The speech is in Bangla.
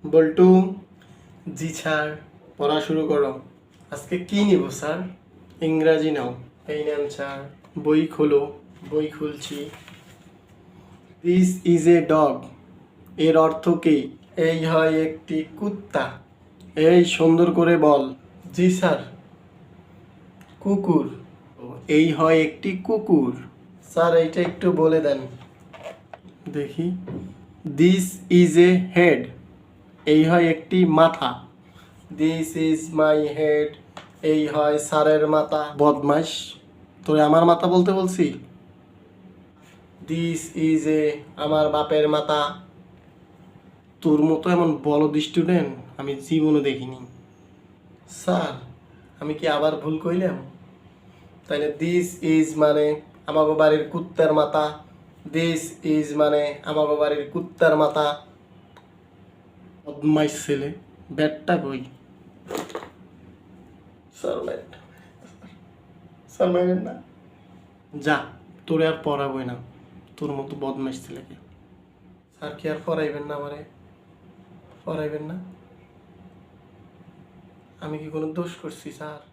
বল্টু। জি স্যার। পড়া শুরু করো। আজকে কি নিব স্যার? ইংরাজি নাও। এই নেন স্যার। বই খোলো। বই খুলছি। This is a dog. এর অর্থ কি? এই হয় একটি কুত্তা। এই সুন্দর করে বল। জি স্যার। কুকুর। এই হয় একটি কুকুর। স্যার এইটা একটু বলে দেন দেখি। This is a head. এই হয় একটি মাথা। This is my head. এই হয় স্যারের মাথা। বদমাইশ, তোরে আমার মাথা বলতে বলছি? দিস ইজ এ আমার বাপের মাথা। তোর মতো এমন বলদ স্টুডেন্ট আমি জীবনে দেখিনি। স্যার, আমি কি আবার ভুল কইলাম? তাইলে দিস ইজ মানে আমাগো বাড়ির কুত্তার মাথা। দিস ইজ মানে আমাগো বাড়ির কুত্তার মাথা। বদমাইশ ছেলে, ব্যাটটা কই? Sir bat. স্যার মাইরেন না। যা, তোরে আর পড়াবই না, তোর মতো বদমাইশ ছেলেকে। স্যার কি আর পড়াইবেন না আমারে? পড়াইবেন না? আমি কি কোনো দোষ করছি স্যার?